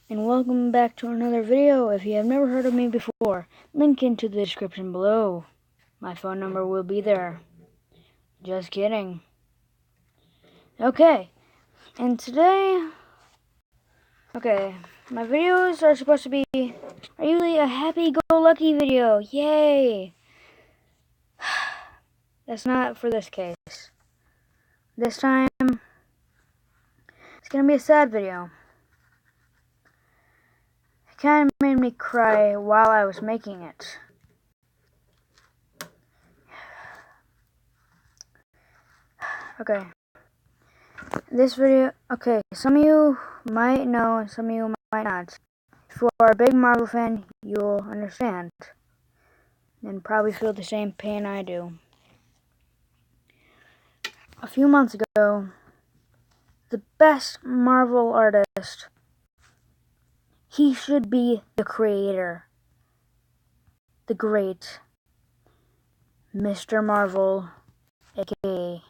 and welcome back to another video. If you have never heard of me before, link into the description below. My phone number will be there. Just kidding. Okay, and today, my videos are supposed to be usually a happy-go-lucky video. Yay! That's not for this case. This time, it's gonna be a sad video. It kind of made me cry while I was making it. Okay. This video, some of you might know and some of you might not. If you are a big Marvel fan, you'll understand. And probably feel the same pain I do. A few months ago, the best Marvel artist, he should be the creator. The great Mr. Marvel, aka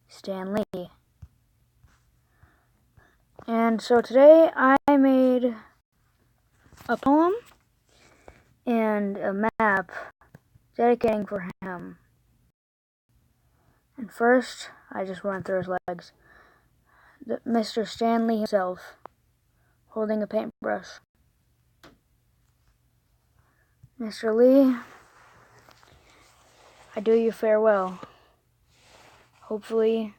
Stan Lee. And so today I made a poem and a map dedicating for him. And first, I just run through his legs. Mr. Stan Lee himself, holding a paintbrush. Mr. Lee, I do you farewell. Hopefully,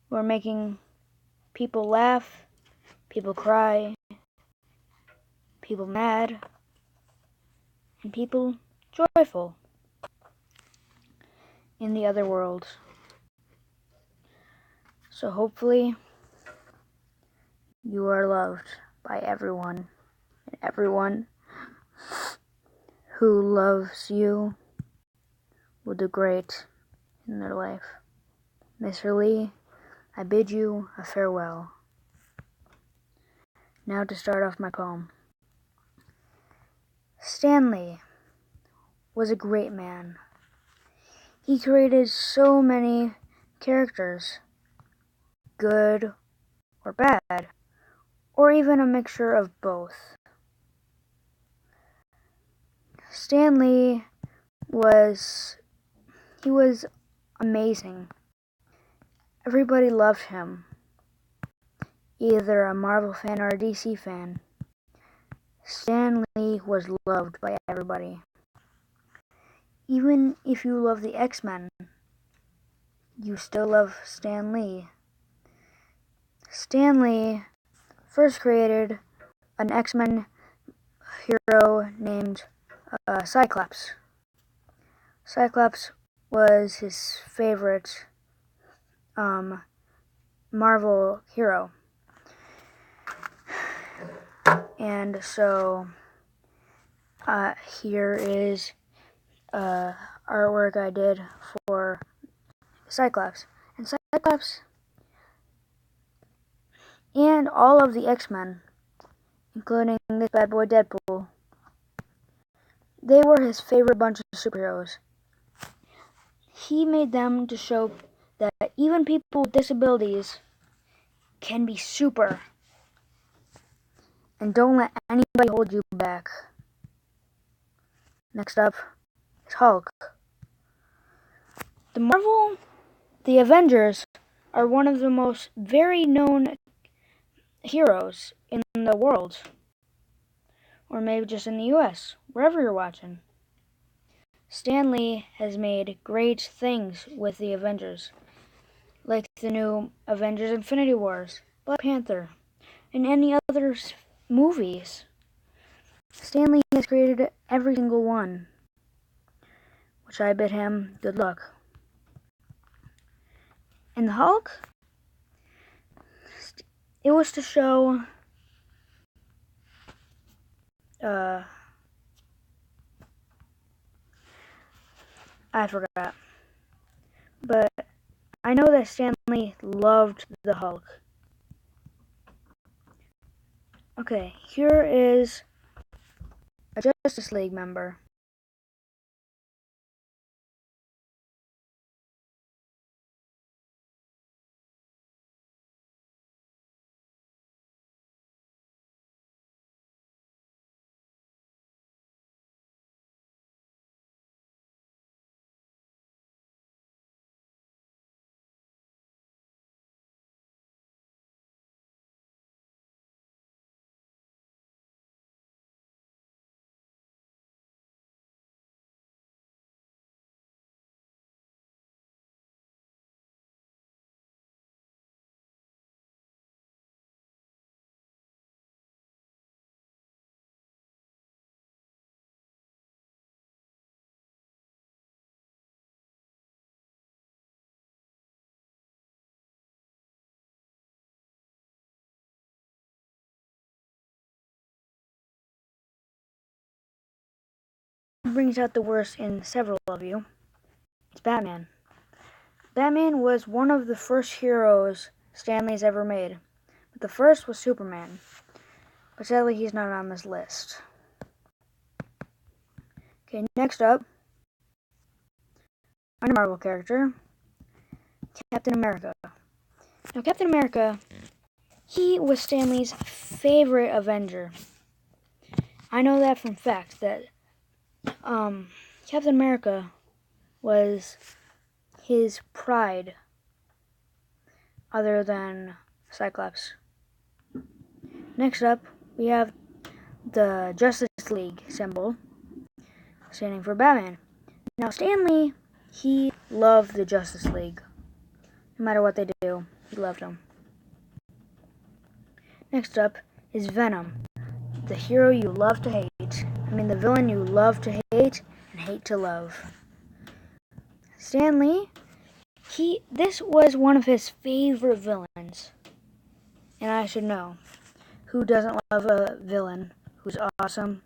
we're making people laugh, people cry, people mad, and people joyful in the other world. So hopefully, you are loved by everyone, and everyone who loves you will do great in their life. Mr. Lee, I bid you a farewell. Now to start off my poem. Stan Lee was a great man. He created so many characters, good or bad, or even a mixture of both. Stan Lee was amazing. Everybody loved him, either a Marvel fan or a DC fan. Stan Lee was loved by everybody. Even if you love the X-Men, you still love Stan Lee. Stan Lee first created an X-Men hero named Cyclops. Cyclops was his favorite Marvel hero. And so here is artwork I did for Cyclops. And Cyclops and all of the X-Men, including this bad boy Deadpool, they were his favorite bunch of superheroes. He made them to show that even people with disabilities can be super. And don't let anybody hold you back. Next up is Hulk. The Avengers are one of the most very known heroes in the world. Or maybe just in the US, wherever you're watching. Stan Lee has made great things with the Avengers, like the new Avengers Infinity Wars, Black Panther, and any other movies. Stan Lee has created every single one, which I bid him good luck. And the Hulk, it was to show I forgot. But I know that Stan Lee loved the Hulk. Okay, here is a Justice League member. brings out the worst in several of you. It's Batman. Batman was one of the first heroes Stan Lee's ever made. But the first was Superman. But sadly, he's not on this list. Okay, next up, our Marvel character, Captain America. Now, Captain America, he was Stan Lee's favorite Avenger. I know that from fact, that Captain America was his pride, other than Cyclops. Next up, we have the Justice League symbol, standing for Batman. Now, Stan Lee, he loved the Justice League. No matter what they do, he loved them. Next up is Venom, the hero you love to hate. The villain you love to hate and hate to love. Stan Lee, this was one of his favorite villains. And I should know, who doesn't love a villain who's awesome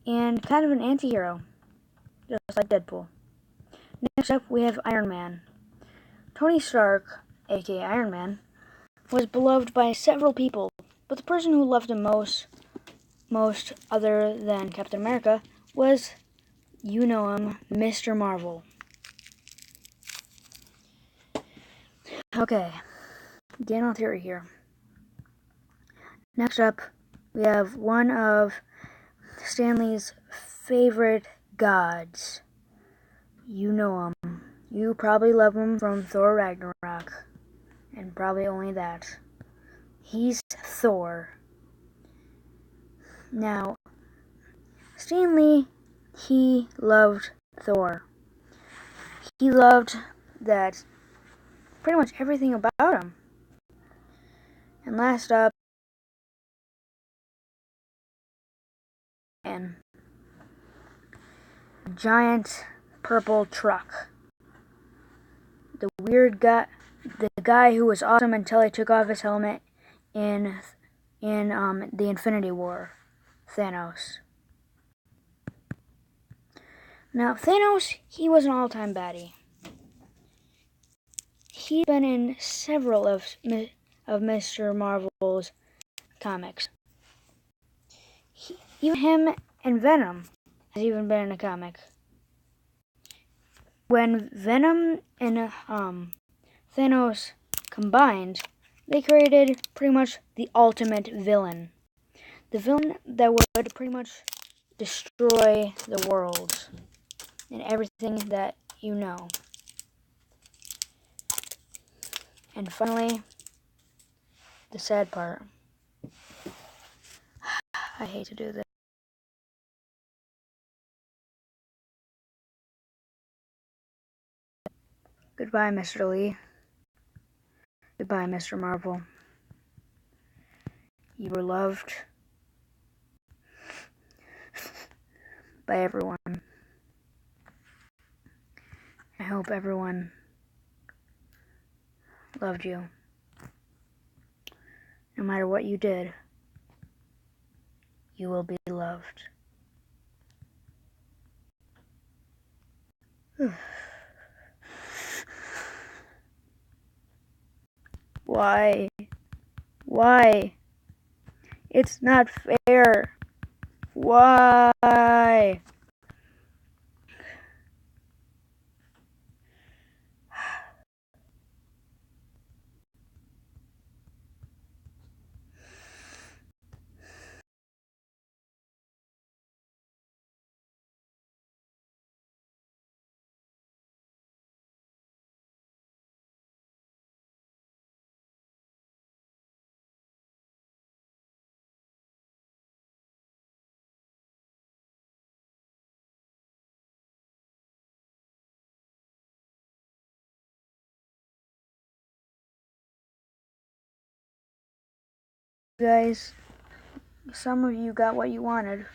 and kind of an anti-hero, just like Deadpool. Next up, we have Iron Man. Tony Stark, aka Iron Man, was beloved by several people, but the person who loved him most other than Captain America was, you know him, Mr. Marvel. Okay, getting on theory here. Next up, we have one of Stan Lee's favorite gods. You know him. You probably love him from Thor Ragnarok, and probably only that. He's Thor. Now, Stan Lee, he loved Thor. He loved that pretty much everything about him. And last up, and a giant purple truck. The weird guy, the guy who was awesome until he took off his helmet in the Infinity War, Thanos. Now, Thanos, he was an all-time baddie. He's been in several of Mr. Marvel's comics. Even him and Venom has even been in a comic. When Venom and Thanos combined, they created pretty much the ultimate villain. The villain that would pretty much destroy the world and everything that you know. And finally, the sad part. I hate to do this. Goodbye, Mr. Lee. Goodbye, Mr. Marvel. You were loved by everyone. I hope everyone loved you. No matter what you did, you will be loved. Why? Why? It's not fair. Why? Guys, some of you got what you wanted.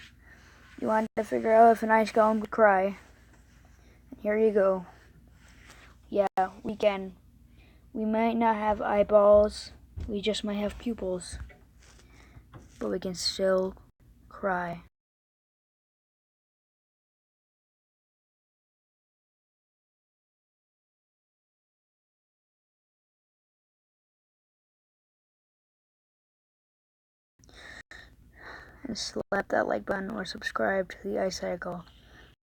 You wanted to figure out if an ice golem could cry. And here you go. Yeah, we can. We might not have eyeballs, we just might have pupils. But we can still cry. and slap that like button or subscribe to the Ice Cycle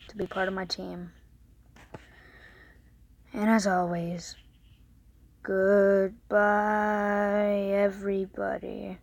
to be part of my team. And as always, goodbye, everybody.